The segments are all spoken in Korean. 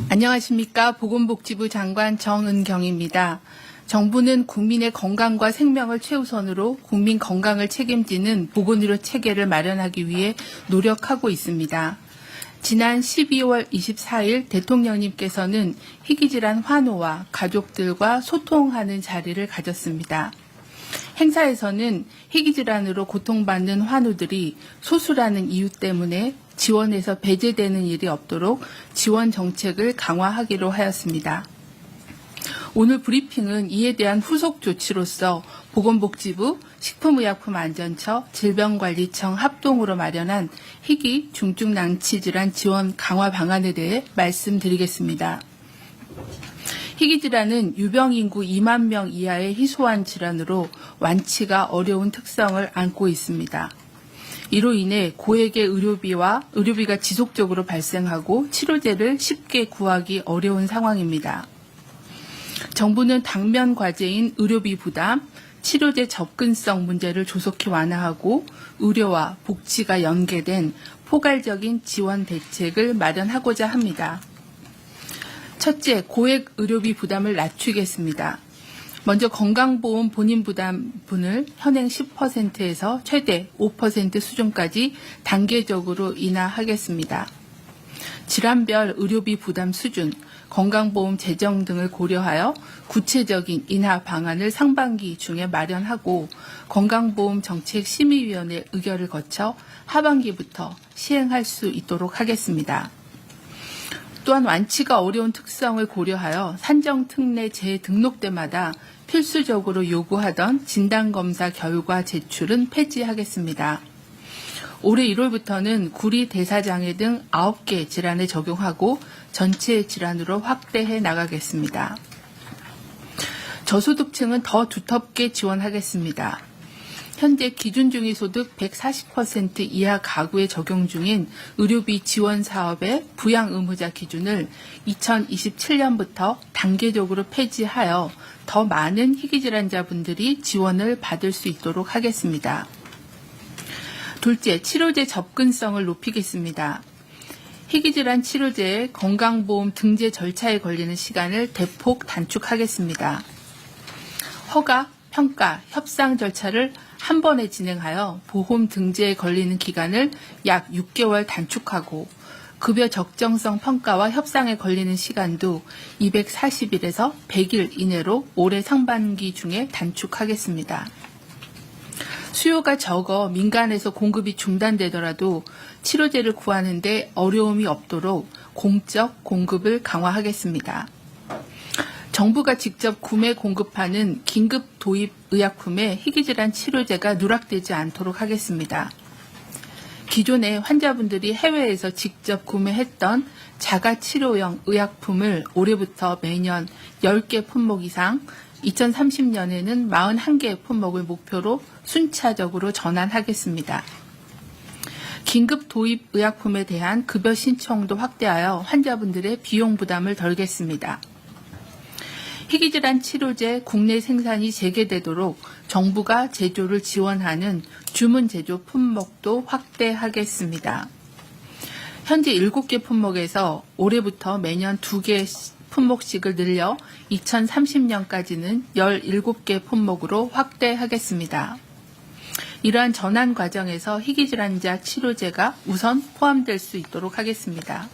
안녕하십니까. 보건복지부 장관 정은경입니다. 정부는 국민의 건강과 생명을 최우선으로 국민 건강을 책임지는 보건의료 체계를 마련하기 위해 노력하고 있습니다. 지난 12월 24일 대통령님께서는 희귀질환 환우와 가족들과 소통하는 자리를 가졌습니다. 행사에서는 희귀질환으로 고통받는 환우들이 소수라는 이유 때문에 지원에서 배제되는 일이 없도록 지원 정책을 강화하기로 하였습니다. 오늘 브리핑은 이에 대한 후속 조치로서 보건복지부, 식품의약품안전처, 질병관리청 합동으로 마련한 희귀 중증낭치질환 지원 강화 방안에 대해 말씀드리겠습니다. 희귀질환은 유병인구 2만 명 이하의 희소한 질환으로 완치가 어려운 특성을 안고 있습니다. 이로 인해 고액의 의료비가 지속적으로 발생하고 치료제를 쉽게 구하기 어려운 상황입니다. 정부는 당면 과제인 의료비 부담, 치료제 접근성 문제를 조속히 완화하고 의료와 복지가 연계된 포괄적인 지원 대책을 마련하고자 합니다. 첫째, 고액 의료비 부담을 낮추겠습니다. 먼저 건강보험 본인 부담분을 현행 10%에서 최대 5% 수준까지 단계적으로 인하하겠습니다. 질환별 의료비 부담 수준, 건강보험 재정 등을 고려하여 구체적인 인하 방안을 상반기 중에 마련하고 건강보험 정책심의위원회 의결을 거쳐 하반기부터 시행할 수 있도록 하겠습니다. 또한 완치가 어려운 특성을 고려하여 산정특례 재등록 때마다 필수적으로 요구하던 진단검사 결과 제출은 폐지하겠습니다. 올해 1월부터는 구리 대사장애 등 9개 질환에 적용하고 전체 질환으로 확대해 나가겠습니다. 저소득층은 더 두텁게 지원하겠습니다. 현재 기준중위소득 140% 이하 가구에 적용 중인 의료비 지원 사업의 부양 의무자 기준을 2027년부터 단계적으로 폐지하여 더 많은 희귀질환자분들이 지원을 받을 수 있도록 하겠습니다. 둘째, 치료제 접근성을 높이겠습니다. 희귀질환 치료제의 건강보험 등재 절차에 걸리는 시간을 대폭 단축하겠습니다. 허가, 평가, 협상 절차를 한 번에 진행하여 보험 등재에 걸리는 기간을 약 6개월 단축하고 급여 적정성 평가와 협상에 걸리는 시간도 240일에서 100일 이내로 올해 상반기 중에 단축하겠습니다. 수요가 적어 민간에서 공급이 중단되더라도 치료제를 구하는 데 어려움이 없도록 공적 공급을 강화하겠습니다. 정부가 직접 구매 공급하는 긴급 도입 의약품에 희귀질환 치료제가 누락되지 않도록 하겠습니다. 기존에 환자분들이 해외에서 직접 구매했던 자가치료용 의약품을 올해부터 매년 10개 품목 이상, 2030년에는 41개 품목을 목표로 순차적으로 전환하겠습니다. 긴급 도입 의약품에 대한 급여 신청도 확대하여 환자분들의 비용 부담을 덜겠습니다. 희귀질환 치료제 국내 생산이 재개되도록 정부가 제조를 지원하는 주문 제조 품목도 확대하겠습니다. 현재 7개 품목에서 올해부터 매년 2개 품목씩을 늘려 2030년까지는 17개 품목으로 확대하겠습니다. 이러한 전환 과정에서 희귀질환자 치료제가 우선 포함될 수 있도록 하겠습니다.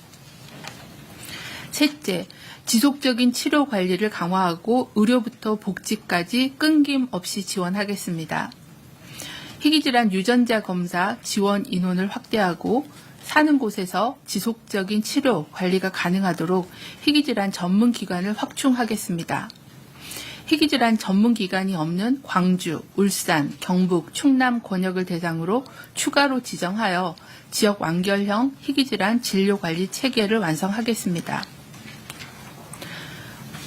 셋째, 지속적인 치료 관리를 강화하고 의료부터 복지까지 끊김없이 지원하겠습니다. 희귀질환 유전자 검사 지원 인원을 확대하고 사는 곳에서 지속적인 치료 관리가 가능하도록 희귀질환 전문기관을 확충하겠습니다. 희귀질환 전문기관이 없는 광주, 울산, 경북, 충남 권역을 대상으로 추가로 지정하여 지역 완결형 희귀질환 진료관리 체계를 완성하겠습니다.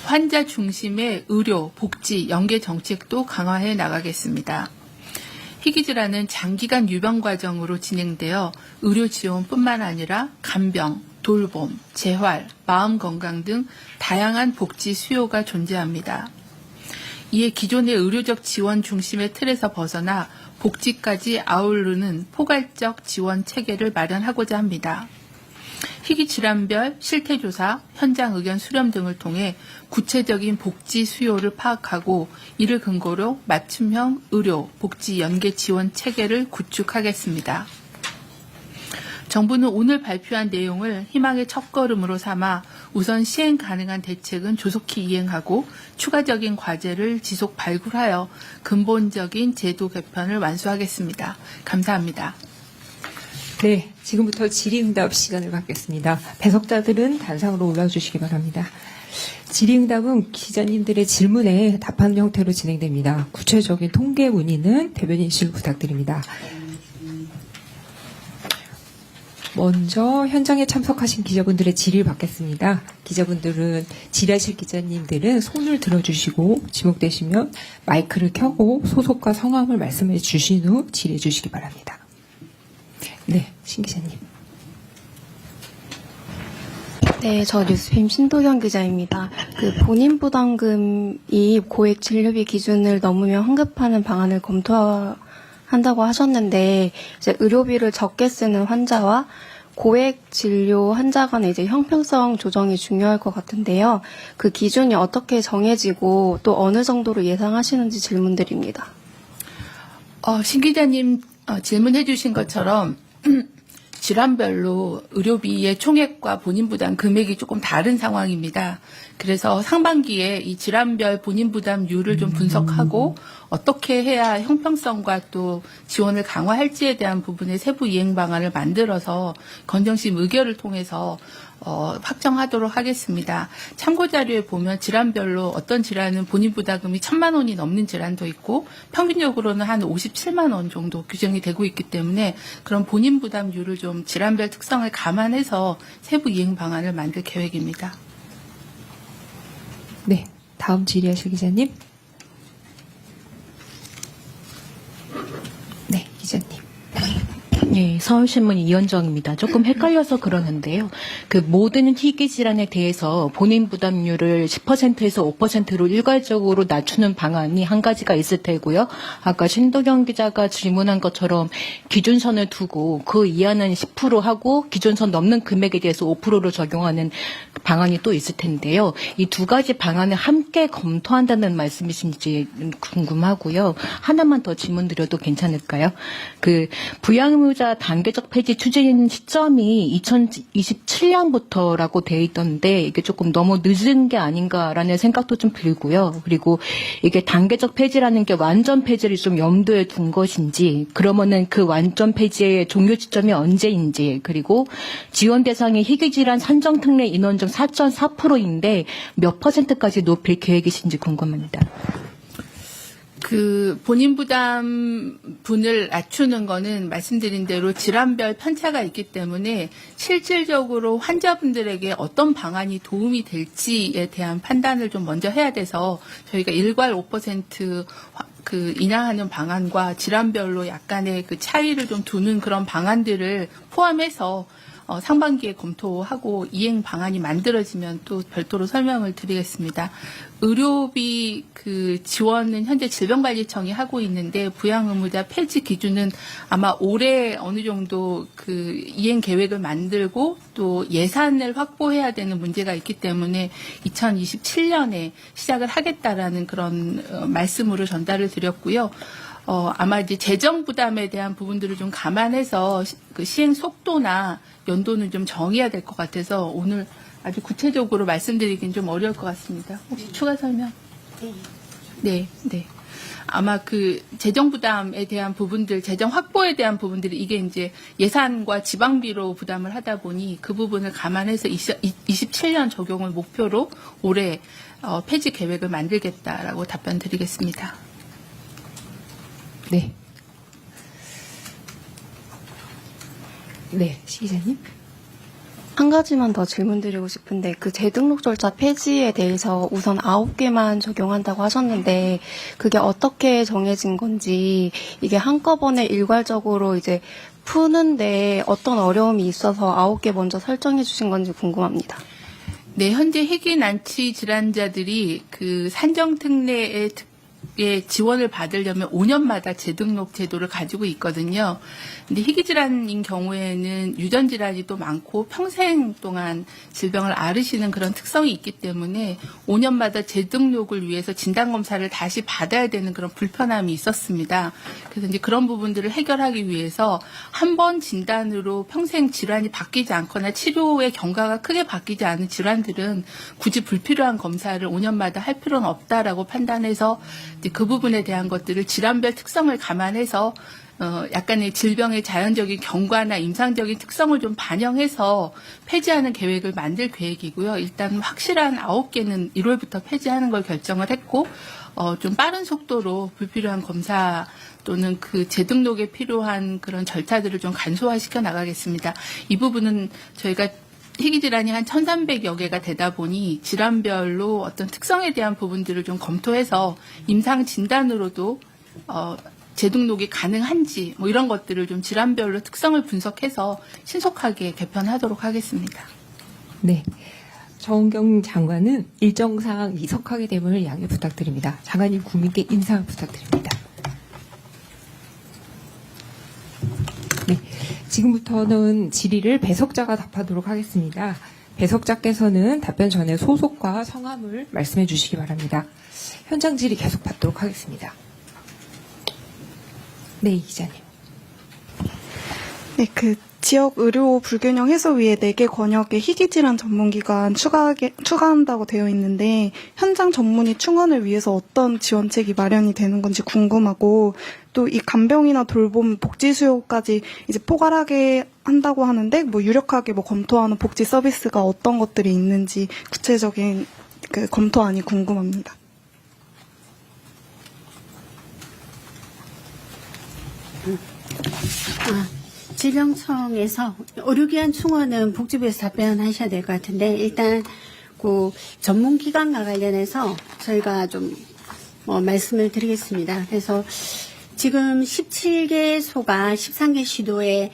환자 중심의 의료, 복지, 연계 정책도 강화해 나가겠습니다. 희귀질환은 장기간 유병 과정으로 진행되어 의료 지원뿐만 아니라 간병, 돌봄, 재활, 마음 건강 등 다양한 복지 수요가 존재합니다. 이에 기존의 의료적 지원 중심의 틀에서 벗어나 복지까지 아우르는 포괄적 지원 체계를 마련하고자 합니다. 희귀 질환별 실태조사, 현장 의견 수렴 등을 통해 구체적인 복지 수요를 파악하고 이를 근거로 맞춤형 의료, 복지 연계 지원 체계를 구축하겠습니다. 정부는 오늘 발표한 내용을 희망의 첫걸음으로 삼아 우선 시행 가능한 대책은 조속히 이행하고 추가적인 과제를 지속 발굴하여 근본적인 제도 개편을 완수하겠습니다. 감사합니다. 네, 지금부터 질의응답 시간을 갖겠습니다. 배석자들은 단상으로 올라주시기 바랍니다. 질의응답은 기자님들의 질문에 답하는 형태로 진행됩니다. 구체적인 통계 문의는 대변인실 부탁드립니다. 먼저 현장에 참석하신 기자분들의 질의를 받겠습니다. 기자분들은 질의하실 기자님들은 손을 들어주시고 지목되시면 마이크를 켜고 소속과 성함을 말씀해 주신 후 질의해 주시기 바랍니다. 네, 신 기자님. 네, 저 뉴스팸 신도경 기자입니다. 본인 부담금이 고액 진료비 기준을 넘으면 환급하는 방안을 검토한다고 하셨는데, 이제 의료비를 적게 쓰는 환자와 고액 진료 환자 간의 이제 형평성 조정이 중요할 것 같은데요. 그 기준이 어떻게 정해지고 또 어느 정도로 예상하시는지 질문드립니다. 신 기자님 질문해 주신 것처럼 질환별로 의료비의 총액과 본인 부담 금액이 조금 다른 상황입니다. 그래서 상반기에 이 질환별 본인 부담률을 좀 분석하고 어떻게 해야 형평성과 또 지원을 강화할지에 대한 부분의 세부 이행 방안을 만들어서 건정심 의결을 통해서 확정하도록 하겠습니다. 참고 자료에 보면 질환별로 어떤 질환은 본인 부담금이 1,000만 원이 넘는 질환도 있고 평균적으로는 한 57만 원 정도 규정이 되고 있기 때문에 그런 본인 부담률을 좀 질환별 특성을 감안해서 세부 이행 방안을 만들 계획입니다. 네, 다음 질의하실 기자님. 네, 기자님. 네, 서울신문 이현정입니다. 조금 헷갈려서 그러는데요. 모든 희귀 질환에 대해서 본인 부담률을 10%에서 5%로 일괄적으로 낮추는 방안이 한 가지가 있을 테고요. 아까 신도경 기자가 질문한 것처럼 기준선을 두고 그 이하는 10% 하고 기준선 넘는 금액에 대해서 5%로 적용하는 방안이 또 있을 텐데요. 이 두 가지 방안을 함께 검토한다는 말씀이신지 궁금하고요. 하나만 더 질문 드려도 괜찮을까요? 부양의무자 단계적 폐지 추진 시점이 2027년부터라고 돼 있던데 이게 조금 너무 늦은 게 아닌가라는 생각도 좀 들고요. 그리고 이게 단계적 폐지라는 게 완전 폐지를 좀 염두에 둔 것인지, 그러면은 그 완전 폐지의 종료 시점이 언제인지, 그리고 지원 대상이 희귀질환 산정 특례 인원 중 4.4%인데 몇 %까지 높일 계획이신지 궁금합니다. 본인 부담분을 낮추는 거는 말씀드린 대로 질환별 편차가 있기 때문에 실질적으로 환자분들에게 어떤 방안이 도움이 될지에 대한 판단을 좀 먼저 해야 돼서 저희가 일괄 5% 인하하는 방안과 질환별로 약간의 차이를 좀 두는 그런 방안들을 포함해서 상반기에 검토하고 이행 방안이 만들어지면 또 별도로 설명을 드리겠습니다. 의료비 지원은 현재 질병관리청이 하고 있는데 부양의무자 폐지 기준은 아마 올해 어느 정도 이행 계획을 만들고 또 예산을 확보해야 되는 문제가 있기 때문에 2027년에 시작을 하겠다라는 그런 말씀으로 전달을 드렸고요. 아마 이제 재정 부담에 대한 부분들을 좀 감안해서 시행 속도나 연도는 좀 정해야 될 것 같아서 오늘 아주 구체적으로 말씀드리긴 좀 어려울 것 같습니다. 혹시 추가 설명? 네. 아마 재정 부담에 대한 부분들, 재정 확보에 대한 부분들이 이게 이제 예산과 지방비로 부담을 하다 보니 그 부분을 감안해서 27년 적용을 목표로 올해 폐지 계획을 만들겠다라고 답변 드리겠습니다. 네. 네, 시 기자님. 한 가지만 더 질문드리고 싶은데 재등록 절차 폐지에 대해서 우선 9개만 적용한다고 하셨는데 그게 어떻게 정해진 건지, 이게 한꺼번에 일괄적으로 이제 푸는데 어떤 어려움이 있어서 9개 먼저 설정해 주신 건지 궁금합니다. 네, 현재 희귀 난치 질환자들이 산정 특례에 의 지원을 받으려면 5년마다 재등록 제도를 가지고 있거든요. 근데 희귀질환인 경우에는 유전질환이 또 많고 평생 동안 질병을 앓으시는 그런 특성이 있기 때문에 5년마다 재등록을 위해서 진단검사를 다시 받아야 되는 그런 불편함이 있었습니다. 그래서 이제 그런 부분들을 해결하기 위해서 한 번 진단으로 평생 질환이 바뀌지 않거나 치료의 경과가 크게 바뀌지 않은 질환들은 굳이 불필요한 검사를 5년마다 할 필요는 없다라고 판단해서 이제 그 부분에 대한 것들을 질환별 특성을 감안해서 약간의 질병의 자연적인 경과나 임상적인 특성을 좀 반영해서 폐지하는 계획을 만들 계획이고요. 일단 확실한 9개는 1월부터 폐지하는 걸 결정을 했고 좀 빠른 속도로 불필요한 검사 또는 그 재등록에 필요한 그런 절차들을 좀 간소화시켜 나가겠습니다. 이 부분은 저희가 희귀질환이 한 1,300여 개가 되다 보니 질환별로 어떤 특성에 대한 부분들을 좀 검토해서 임상 진단으로도 재등록이 가능한지 뭐 이런 것들을 좀 질환별로 특성을 분석해서 신속하게 개편하도록 하겠습니다. 네. 정은경 장관은 일정 사항 이석하게 됨을 양해 부탁드립니다. 장관님 국민께 인사 부탁드립니다. 네. 지금부터는 질의를 배석자가 답하도록 하겠습니다. 배석자께서는 답변 전에 소속과 성함을 말씀해 주시기 바랍니다. 현장 질의 계속 받도록 하겠습니다. 네, 이 기자님. 네, 그 지역 의료 불균형 해소위에 4개 권역의 희귀질환 전문기관 추가한다고 되어 있는데 현장 전문의 충원을 위해서 어떤 지원책이 마련이 되는 건지 궁금하고 또 이 간병이나 돌봄 복지 수요까지 이제 포괄하게 한다고 하는데 뭐 유력하게 뭐 검토하는 복지 서비스가 어떤 것들이 있는지 구체적인 그 검토안이 궁금합니다. 질병청에서 의료기관 충원은 복지부에서 답변하셔야 될 것 같은데 일단 그 전문기관과 관련해서 저희가 좀 말씀을 드리겠습니다. 그래서 지금 17개소가 13개 시도에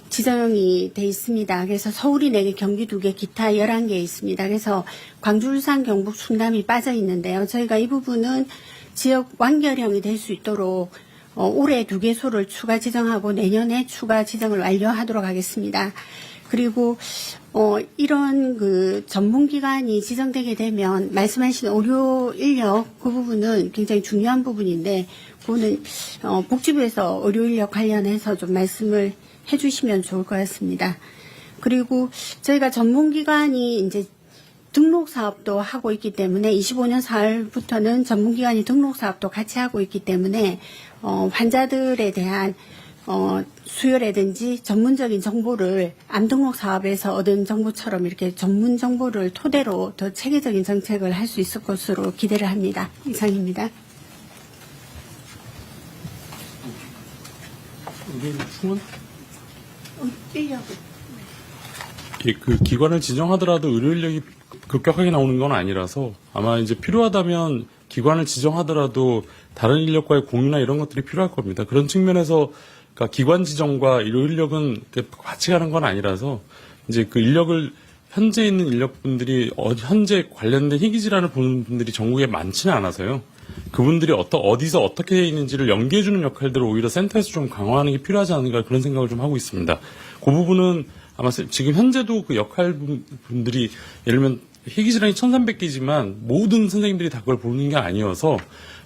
지정이 돼 있습니다. 그래서 서울이 4개, 경기 2개, 기타 11개 있습니다. 그래서 광주, 울산, 경북, 충남이 빠져 있는데요. 저희가 이 부분은 지역 완결형이 될 수 있도록 올해 2개소를 추가 지정하고 내년에 추가 지정을 완료하도록 하겠습니다. 그리고 이런 그 전문기관이 지정되게 되면 말씀하신 의료 인력 그 부분은 굉장히 중요한 부분인데 그거는 복지부에서 의료 인력 관련해서 좀 말씀을 해주시면 좋을 것 같습니다. 그리고 저희가 전문기관이 이제 등록 사업도 하고 있기 때문에 25년 4월부터는 전문기관이 등록 사업도 같이 하고 있기 때문에 환자들에 대한 수요라든지 전문적인 정보를 암 등록 사업에서 얻은 정보처럼 이렇게 전문 정보를 토대로 더 체계적인 정책을 할 수 있을 것으로 기대를 합니다. 이상입니다. 충원? 인력. 그 기관을 지정하더라도 의료 인력이 급격하게 나오는 건 아니라서 아마 이제 필요하다면 기관을 지정하더라도 다른 인력과의 공유나 이런 것들이 필요할 겁니다. 그런 측면에서 그러니까 기관 지정과 의료 인력은 같이 가는 건 아니라서 이제 그 인력을 현재 있는 인력분들이 현재 관련된 희귀질환을 보는 분들이 전국에 많지는 않아서요. 그분들이 어디서 어떻게 있는지를 연계해주는 역할들을 오히려 센터에서 좀 강화하는 게 필요하지 않은가 그런 생각을 좀 하고 있습니다. 그 부분은 아마 지금 현재도 그 역할분들이 예를 들면 희귀질환이 1,300개지만 모든 선생님들이 다 그걸 보는 게 아니어서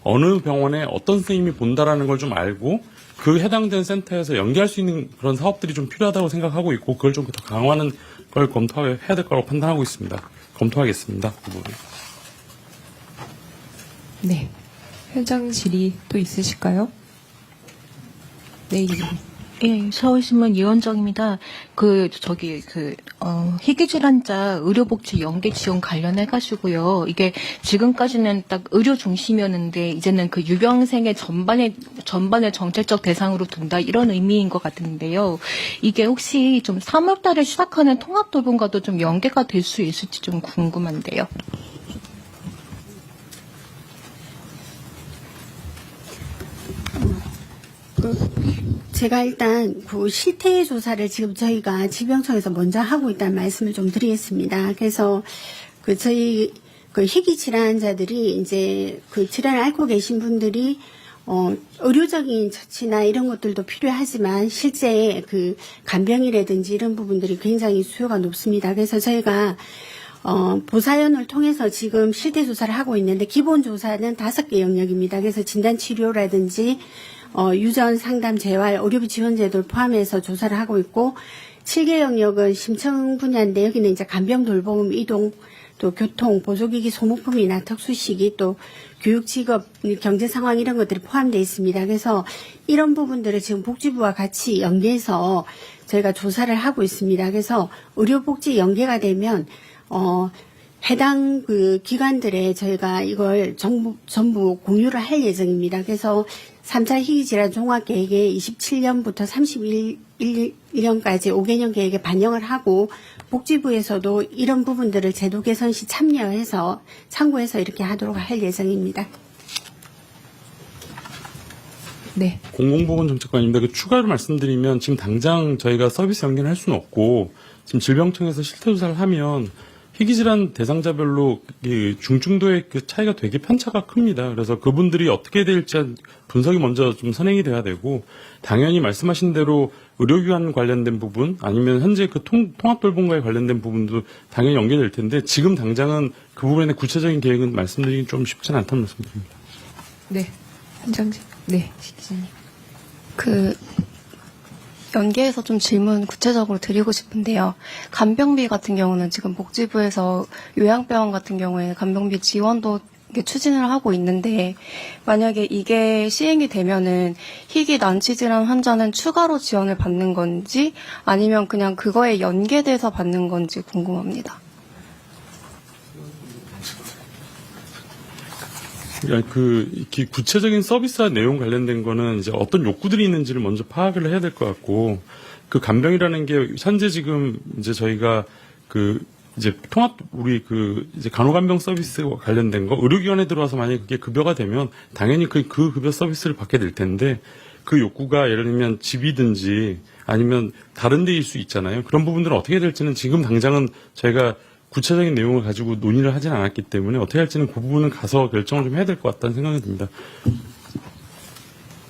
어느 병원에 어떤 선생님이 본다라는 걸 좀 알고 그 해당된 센터에서 연계할 수 있는 그런 사업들이 좀 필요하다고 생각하고 있고 그걸 좀 더 강화하는 걸 검토해야 될 거라고 판단하고 있습니다. 검토하겠습니다. 그 부분. 네. 현장 질의 또 있으실까요? 네, 예, 서울신문 이원정입니다. 희귀질환자 의료복지 연계 지원 관련해가지고요. 이게 지금까지는 딱 의료 중심이었는데 이제는 그 유병생의 전반의 정책적 대상으로 둔다 이런 의미인 것 같은데요. 이게 혹시 좀 3월달에 시작하는 통합돌봄과도 좀 연계가 될 수 있을지 좀 궁금한데요. 제가 일단 그 실태 조사를 지금 저희가 질병청에서 먼저 하고 있다는 말씀을 좀 드리겠습니다. 그래서 저희 그 희귀 질환자들이 이제 그 질환을 앓고 계신 분들이 의료적인 처치나 이런 것들도 필요하지만 실제 그 간병이라든지 이런 부분들이 굉장히 수요가 높습니다. 그래서 저희가 보사연을 통해서 지금 실태 조사를 하고 있는데 기본 조사는 5개 영역입니다. 그래서 진단 치료라든지 유전 상담 재활 의료비 지원 제도를 포함해서 조사를 하고 있고 7개 영역은 심층 분야인데 여기는 이제 간병 돌봄 이동 또 교통 보조기기 소모품이나 특수시기 또 교육 직업 경제 상황 이런 것들이 포함되어 있습니다. 그래서 이런 부분들을 지금 복지부와 같이 연계해서 저희가 조사를 하고 있습니다. 그래서 의료복지 연계가 되면 해당 그 기관들에 저희가 이걸 전부 공유를 할 예정입니다. 그래서 3차 희귀질환 종합계획에 27년부터 31년까지 5개년 계획에 반영을 하고 복지부에서도 이런 부분들을 제도 개선 시 참고해서 이렇게 하도록 할 예정입니다. 네. 공공보건정책관입니다. 그 추가로 말씀드리면 지금 당장 저희가 서비스 연계를 할 수는 없고 지금 질병청에서 실태조사를 하면 희귀질환 대상자별로 중증도의 그 차이가 되게 편차가 큽니다. 그래서 그분들이 어떻게 될지 분석이 먼저 좀 선행이 돼야 되고 당연히 말씀하신 대로 의료기관 관련된 부분 아니면 현재 그 통합돌봄과에 관련된 부분도 당연히 연계될 텐데 지금 당장은 그 부분에 구체적인 계획은 말씀드리기 좀 쉽지는 않다는 말씀드립니다. 네. 현장직. 네. 시 기자님. 연계해서 좀 질문 구체적으로 드리고 싶은데요. 간병비 같은 경우는 지금 복지부에서 요양병원 같은 경우에 간병비 지원도 이게 추진을 하고 있는데 만약에 이게 시행이 되면은 희귀 난치 질환 환자는 추가로 지원을 받는 건지 아니면 그냥 그거에 연계돼서 받는 건지 궁금합니다. 구체적인 서비스와 내용 관련된 거는 이제 어떤 욕구들이 있는지를 먼저 파악을 해야 될 것 같고, 그 간병이라는 게 현재 지금 이제 저희가 이제 이제 간호간병 서비스와 관련된 거, 의료기관에 들어와서 만약에 그게 급여가 되면 당연히 그 급여 서비스를 받게 될 텐데, 그 욕구가 예를 들면 집이든지 아니면 다른 데일 수 있잖아요. 그런 부분들은 어떻게 될지는 지금 당장은 저희가 구체적인 내용을 가지고 논의를 하진 않았기 때문에 어떻게 할지는 그 부분은 가서 결정을 좀 해야 될 것 같다는 생각이 듭니다.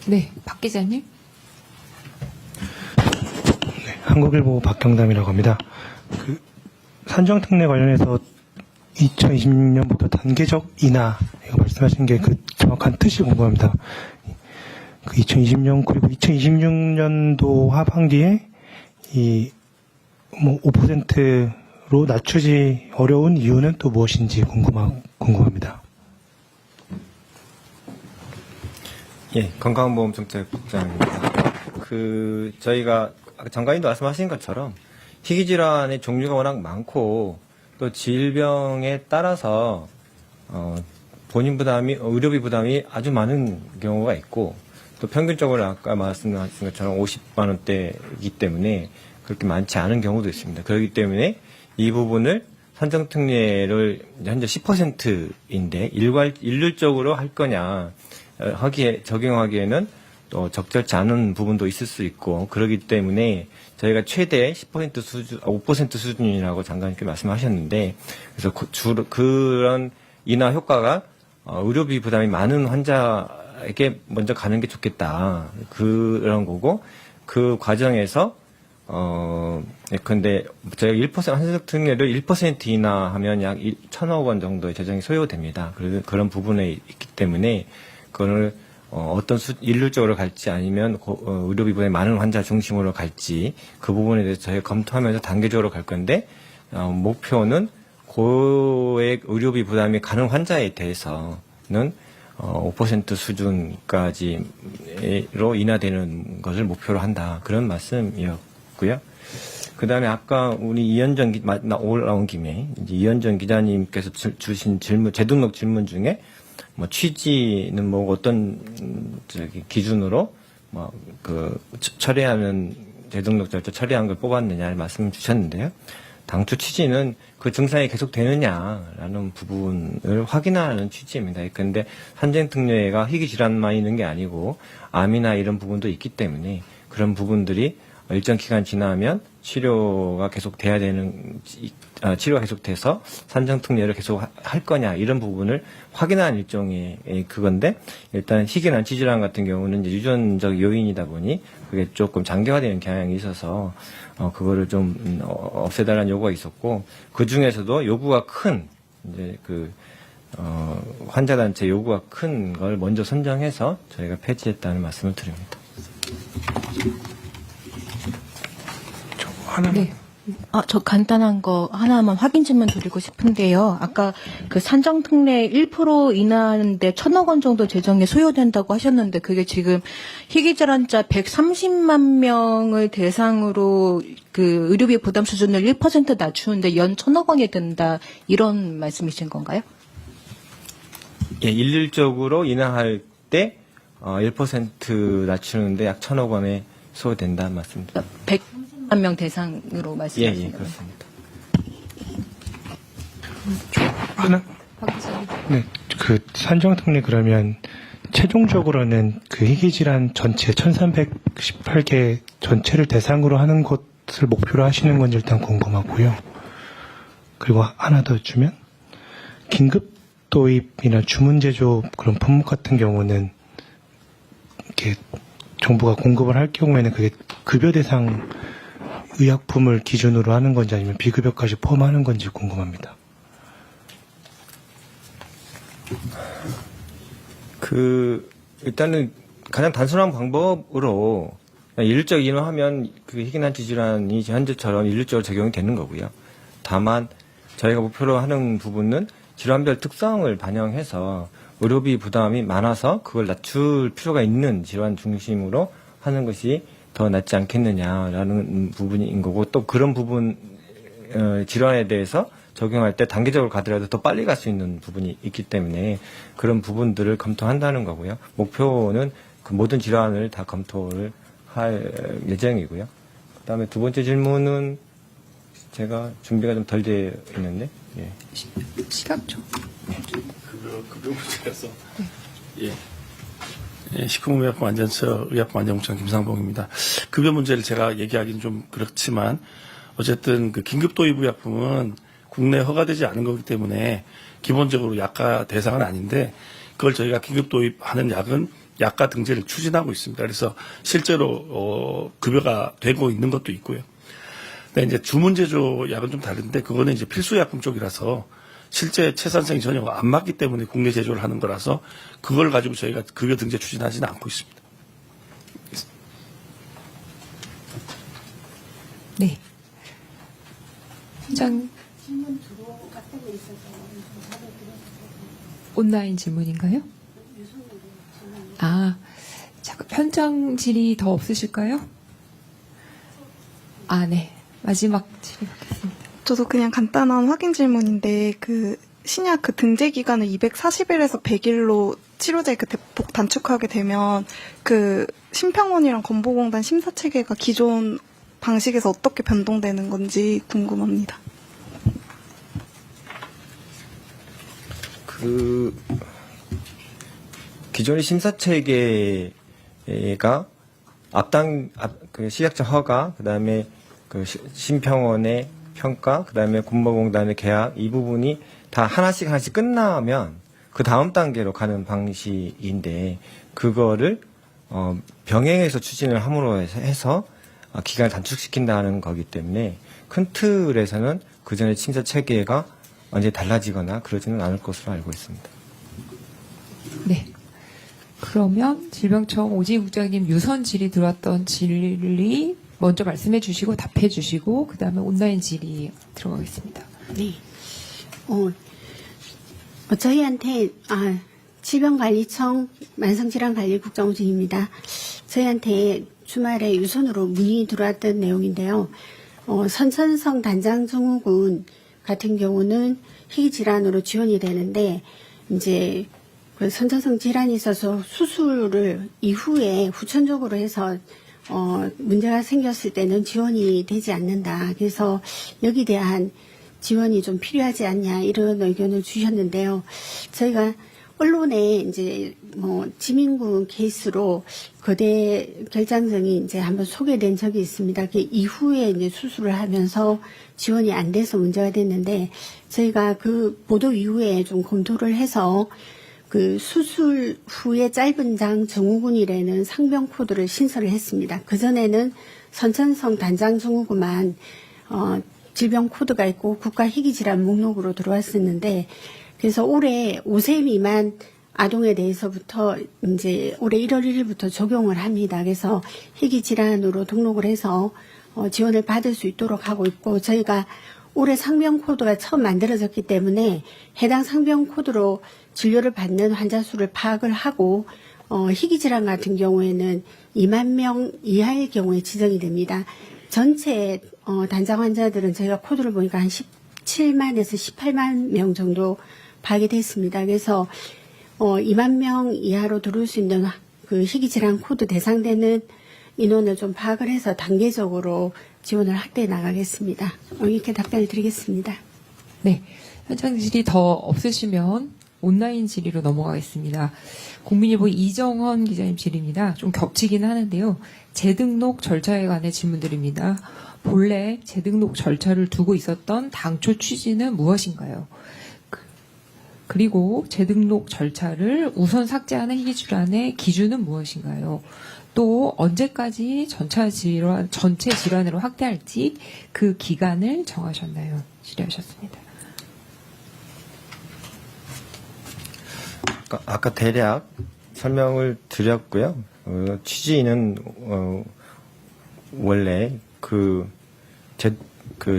네, 박 기자님. 네, 한국일보 박경담이라고 합니다. 산정특례 관련해서 2020년부터 단계적 인하, 이거 말씀하신 게 그 정확한 뜻이 궁금합니다. 2020년 그리고 2026년도 하반기에 5%로 낮추지 어려운 이유는 또 무엇인지 궁금합니다. 예, 건강보험정책국장입니다. 저희가 아까 장관님도 말씀하신 것처럼 희귀질환의 종류가 워낙 많고 또 질병에 따라서 의료비 부담이 아주 많은 경우가 있고 또 평균적으로 아까 말씀하신 것처럼 50만 원대이기 때문에 그렇게 많지 않은 경우도 있습니다. 그렇기 때문에 이 부분을 산정특례를 현재 10%인데 일률적으로 할 거냐 적용하기에는 또 적절치 않은 부분도 있을 수 있고 그렇기 때문에 저희가 최대 10% 수준, 5% 수준이라고 장관님께 말씀하셨는데 그래서 그런 인하 효과가 의료비 부담이 많은 환자에게 먼저 가는 게 좋겠다 그런 거고 그 과정에서 근데 저희가 산정특례를 1% 인하하면 약 1,000억 원 정도의 재정이 소요됩니다. 그런 부분에 있기 때문에 그거를 일률적으로 갈지 아니면 의료비 부담이 많은 환자 중심으로 갈지 그 부분에 대해서 저희가 검토하면서 단계적으로 갈 건데 목표는 고액 의료비 부담이 가는 환자에 대해서는 5% 수준까지로 인하되는 것을 목표로 한다. 그런 말씀이었고요. 그 다음에 아까 우리 올라온 김에 이현정 기자님께서 주신 질문, 재등록 질문 중에 취지는 어떤 기준으로 처리하면 재등록 절차 처리한 걸 뽑았느냐를 말씀 주셨는데요. 당초 취지는 그 증상이 계속 되느냐라는 부분을 확인하는 취지입니다. 그런데 산정특례가 희귀 질환만 있는 게 아니고 암이나 이런 부분도 있기 때문에 그런 부분들이 일정 기간 지나면 치료가 계속돼야 되는 치료가 계속돼서 산정특례를 계속 할 거냐 이런 부분을 확인한 일종의 그건데 일단 희귀난 지질환 같은 경우는 이제 유전적 요인이다 보니 그게 조금 장기화되는 경향이 있어서 그거를 좀 없애달라는 요구가 있었고 그 중에서도 요구가 큰 이제 환자 단체 요구가 큰 걸 먼저 선정해서 저희가 폐지했다는 말씀을 드립니다. 네. 저 간단한 거 하나만 확인 질문 드리고 싶은데요. 아까 그 산정특례 1% 인하인데 1,000억 원 정도 재정에 소요된다고 하셨는데 그게 지금 희귀질환자 130만 명을 대상으로 그 의료비 부담 수준을 1% 낮추는데 연 1,000억 원이 든다 이런 말씀이신 건가요? 예, 일률적으로 인하할 때 1% 낮추는데 약 1,000억 원에 소요된다는 말씀입니다. 130만 명 대상으로 말씀하시는 예, 거예요? 그렇습니다. 하나? 네, 그 산정특례 그러면 최종적으로는 그 희귀질환 전체 1318개 전체를 대상으로 하는 것을 목표로 하시는 건지 일단 궁금하고요. 그리고 하나 더 주면 긴급 도입이나 주문 제조 그런 품목 같은 경우는 이렇게 정부가 공급을 할 경우에는 그게 급여 대상 의약품을 기준으로 하는 건지 아니면 비급여까지 포함하는 건지 궁금합니다. 일단은 가장 단순한 방법으로 일률적 인하하면 그 희귀난 지질환이 현재처럼 일률적으로 적용이 되는 거고요. 다만 저희가 목표로 하는 부분은 질환별 특성을 반영해서 의료비 부담이 많아서 그걸 낮출 필요가 있는 질환 중심으로 하는 것이 더 낫지 않겠느냐라는 부분인 거고 또 그런 부분 질환에 대해서 적용할 때 단계적으로 가더라도 더 빨리 갈 수 있는 부분이 있기 때문에 그런 부분들을 검토한다는 거고요. 목표는 그 모든 질환을 다 검토를 할 예정이고요. 그다음에 두 번째 질문은 제가 준비가 좀 덜 되어 있는데 예. 시각적. 급여 문제라서. 예, 식품의약품 안전처 의약품 안전공장 김상봉입니다. 급여 문제를 제가 얘기하기는 좀 그렇지만 어쨌든 그 긴급 도입 의약품은 국내에 허가되지 않은 거기 때문에 기본적으로 약가 대상은 아닌데 그걸 저희가 긴급 도입하는 약은 약가 등재를 추진하고 있습니다. 그래서 실제로 급여가 되고 있는 것도 있고요. 근데 이제 주문 제조 약은 좀 다른데 그거는 이제 필수 약품 쪽이라서 실제 채산성이 전혀 안 맞기 때문에 국내 제조를 하는 거라서 그걸 가지고 저희가 급여 등재 추진하지는 않고 있습니다. 네. 현장 온라인 질문인가요? 잠깐 현장 질의 더 없으실까요? 네. 마지막 질의받겠습니다. 저도 그냥 간단한 확인 질문인데 그 신약 그 등재 기간을 240일에서 100일로 치료제 그 대폭 단축하게 되면 그 심평원이랑 건보공단 심사 체계가 기존 방식에서 어떻게 변동되는 건지 궁금합니다. 기존의 심사 체계가 그 시약처 허가, 그다음에 그 심평원의 평가, 그다음에 건보공단의 계약 이 부분이 다 하나씩 끝나면 그 다음 단계로 가는 방식인데 그거를 병행해서 추진을 함으로 해서 기간을 단축시킨다는 거기 때문에 큰 틀에서는 그 전에 심사 체계가 완전히 달라지거나 그러지는 않을 것으로 알고 있습니다. 네. 그러면 질병청 오지희 국장님 유선 질의 들어왔던 질의 먼저 말씀해 주시고 답해 주시고 그 다음에 온라인 질의 들어가겠습니다. 네. 저희한테 질병관리청 만성질환관리국장 오진입니다. 저희한테 주말에 유선으로 문의 들어왔던 내용인데요. 선천성 단장증후군 같은 경우는 희귀질환으로 지원이 되는데 이제 그 선천성 질환이 있어서 수술을 이후에 후천적으로 해서 문제가 생겼을 때는 지원이 되지 않는다. 그래서 여기에 대한 지원이 좀 필요하지 않냐 이런 의견을 주셨는데요. 저희가 언론에 이제 뭐 지민군 케이스로 거대 결장증이 이제 한번 소개된 적이 있습니다. 그 이후에 이제 수술을 하면서 지원이 안 돼서 문제가 됐는데 저희가 그 보도 이후에 좀 검토를 해서 그 수술 후에 짧은 장 증후군이라는 상병 코드를 신설을 했습니다. 그전에는 선천성 단장 증후군만 질병 코드가 있고 국가 희귀질환 목록으로 들어왔었는데 그래서 올해 5세 미만 아동에 대해서부터 이제 올해 1월 1일부터 적용을 합니다. 그래서 희귀질환으로 등록을 해서 지원을 받을 수 있도록 하고 있고 저희가 올해 상병 코드가 처음 만들어졌기 때문에 해당 상병 코드로 진료를 받는 환자 수를 파악을 하고 희귀질환 같은 경우에는 2만 명 이하의 경우에 지정이 됩니다. 전체 단장 환자들은 저희가 코드를 보니까 한 17만에서 18만 명 정도 파악이 됐습니다. 그래서 2만 명 이하로 들어올 수 있는 그 희귀질환 코드 대상되는 인원을 좀 파악을 해서 단계적으로 지원을 확대해 나가겠습니다. 이렇게 답변을 드리겠습니다. 네. 현장 질의 더 없으시면 온라인 질의로 넘어가겠습니다. 국민일보 이정헌 기자님 질의입니다. 좀 겹치긴 하는데요. 재등록 절차에 관해 질문드립니다. 본래 재등록 절차를 두고 있었던 당초 취지는 무엇인가요? 그리고 재등록 절차를 우선 삭제하는 희귀질환의 기준은 무엇인가요? 또 언제까지 전체 질환으로 확대할지 그 기간을 정하셨나요? 질의하셨습니다. 아까 대략 설명을 드렸고요. 취지는 원래 그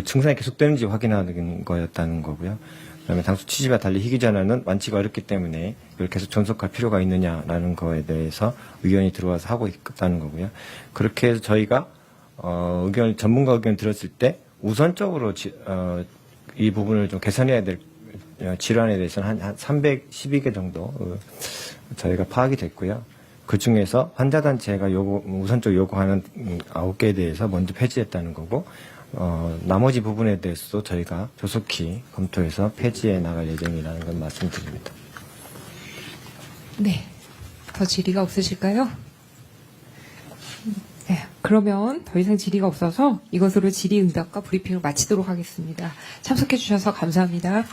증상이 계속되는지 확인하는 거였다는 거고요. 그다음에 당초 취지와 달리 희귀질환은 완치가 어렵기 때문에 이걸 계속 존속할 필요가 있느냐라는 거에 대해서 의견이 들어와서 하고 있다는 거고요. 그렇게 해서 저희가 전문가 의견을 들었을 때 우선적으로 이 부분을 좀 개선해야 될 질환에 대해서는 한 312개 정도 저희가 파악이 됐고요. 그 중에서 환자단체가 우선적으로 요구하는 9개에 대해서 먼저 폐지했다는 거고, 나머지 부분에 대해서도 저희가 조속히 검토해서 폐지해 나갈 예정이라는 건 말씀드립니다. 네. 더 질의가 없으실까요? 네. 그러면 더 이상 질의가 없어서 이것으로 질의응답과 브리핑을 마치도록 하겠습니다. 참석해 주셔서 감사합니다.